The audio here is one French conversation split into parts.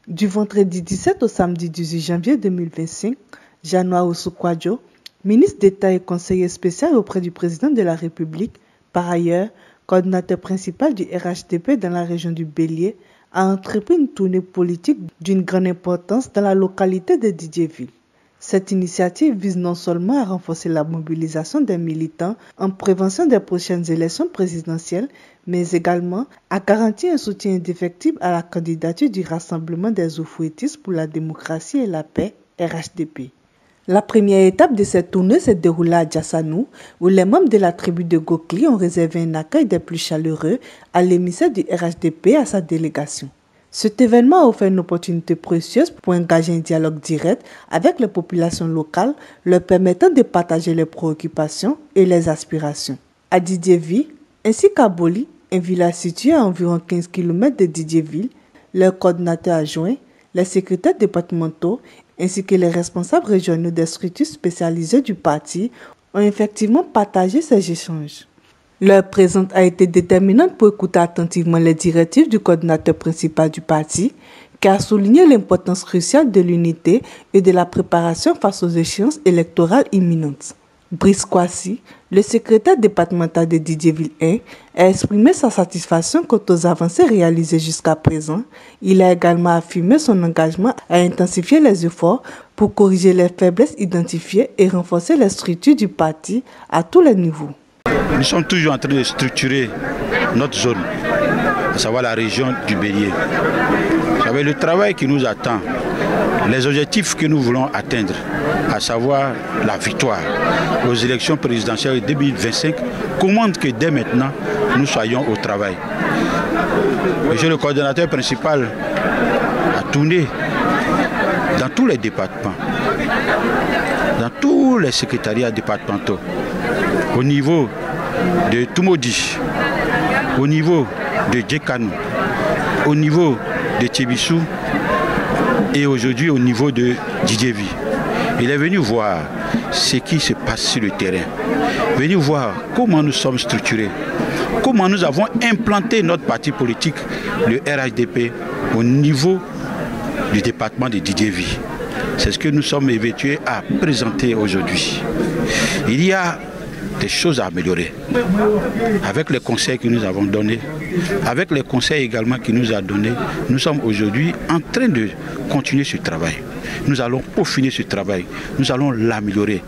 Du vendredi 17 au samedi 18 janvier 2025, Jean-Noël Oussou-Kwadjo, ministre d'État et conseiller spécial auprès du président de la République, par ailleurs coordinateur principal du RHDP dans la région du Bélier, a entrepris une tournée politique d'une grande importance dans la localité de Didiéville. Cette initiative vise non seulement à renforcer la mobilisation des militants en prévention des prochaines élections présidentielles, mais également à garantir un soutien indéfectible à la candidature du Rassemblement des Oufouettistes pour la démocratie et la paix, RHDP. La première étape de cette tournée s'est déroulée à Djassanou, où les membres de la tribu de Gokli ont réservé un accueil des plus chaleureux à l'émissaire du RHDP et à sa délégation. Cet événement a offert une opportunité précieuse pour engager un dialogue direct avec les populations locales, leur permettant de partager leurs préoccupations et les aspirations. À Didiéville, ainsi qu'à Boli, un village situé à environ 15 km de Didiéville, leurs coordinateurs adjoints, les secrétaires départementaux ainsi que les responsables régionaux des structures spécialisées du parti ont effectivement partagé ces échanges. Leur présence a été déterminante pour écouter attentivement les directives du coordinateur principal du parti, qui a souligné l'importance cruciale de l'unité et de la préparation face aux échéances électorales imminentes. Brice Kwasi, le secrétaire départemental de Didiéville 1, a exprimé sa satisfaction quant aux avancées réalisées jusqu'à présent. Il a également affirmé son engagement à intensifier les efforts pour corriger les faiblesses identifiées et renforcer les structures du parti à tous les niveaux. Nous sommes toujours en train de structurer notre zone, à savoir la région du Bélier. Vous savez, le travail qui nous attend, les objectifs que nous voulons atteindre, à savoir la victoire aux élections présidentielles 2025, commande que dès maintenant, nous soyons au travail. Monsieur le coordonnateur principal a tourné dans tous les départements, dans tous les secrétariats départementaux, au niveau de Toumodi, au niveau de Djekanou, au niveau de Tchébissou et aujourd'hui au niveau de Didiéville. Il est venu voir ce qui se passe sur le terrain, venu voir comment nous sommes structurés, comment nous avons implanté notre parti politique, le RHDP, au niveau du département de Didiéville. C'est ce que nous sommes évertués à présenter aujourd'hui. Il y a des choses à améliorer. Avec les conseils que nous avons donnés, avec les conseils également qu'il nous a donnés, nous sommes aujourd'hui en train de continuer ce travail. Nous allons peaufiner ce travail, nous allons l'améliorer.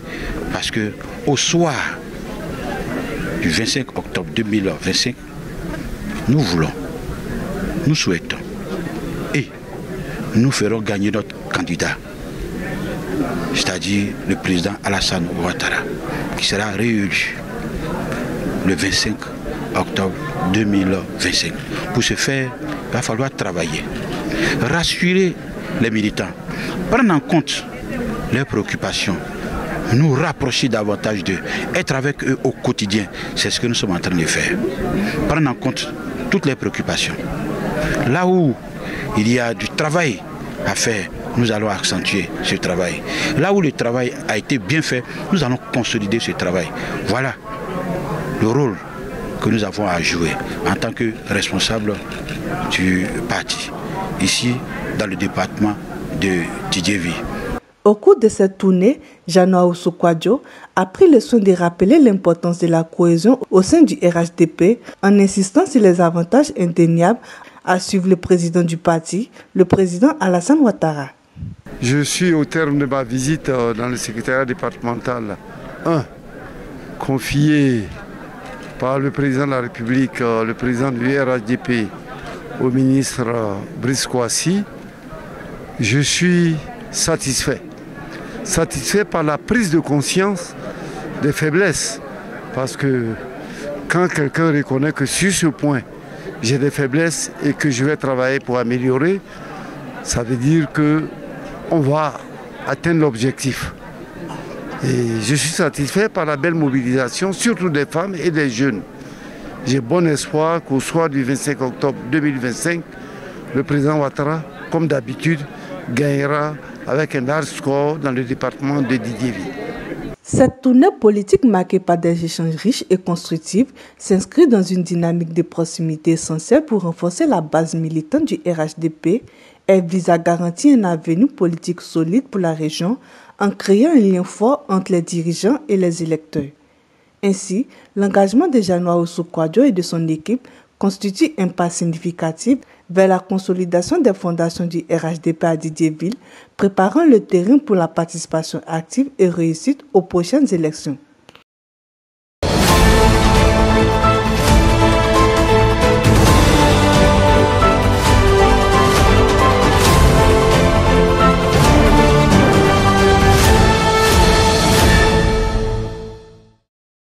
Parce que au soir du 25 octobre 2025, nous voulons, nous souhaitons et nous ferons gagner notre candidat, c'est-à-dire le président Alassane Ouattara, qui sera réélu le 25 octobre 2025. Pour ce faire, il va falloir travailler, rassurer les militants, prendre en compte leurs préoccupations, nous rapprocher davantage d'eux, être avec eux au quotidien. C'est ce que nous sommes en train de faire. Prendre en compte toutes les préoccupations. Là où il y a du travail à faire, nous allons accentuer ce travail. Là où le travail a été bien fait, nous allons consolider ce travail. Voilà le rôle que nous avons à jouer en tant que responsable du parti, ici dans le département de Didiéville. Au cours de cette tournée, Jean-Noël Oussou-Kwadjo a pris le soin de rappeler l'importance de la cohésion au sein du RHDP en insistant sur les avantages indéniables à suivre le président du parti, le président Alassane Ouattara. Je suis au terme de ma visite dans le secrétariat départemental 1, confié par le président de la République, le président du RHDP, au ministre Brice Kwasi. Je suis satisfait par la prise de conscience des faiblesses. Parce que quand quelqu'un reconnaît que sur ce point, j'ai des faiblesses et que je vais travailler pour améliorer, ça veut dire qu'on va atteindre l'objectif. Et je suis satisfait par la belle mobilisation, surtout des femmes et des jeunes. J'ai bon espoir qu'au soir du 25 octobre 2025, le président Ouattara, comme d'habitude, gagnera avec un large score dans le département de Didiéville. Cette tournée politique marquée par des échanges riches et constructifs s'inscrit dans une dynamique de proximité essentielle pour renforcer la base militante du RHDP Elle vise à garantir un avenir politique solide pour la région en créant un lien fort entre les dirigeants et les électeurs. Ainsi, l'engagement de Janois Ousso-Kouadio et de son équipe constitue un pas significatif vers la consolidation des fondations du RHDP à Didiéville, préparant le terrain pour la participation active et réussite aux prochaines élections.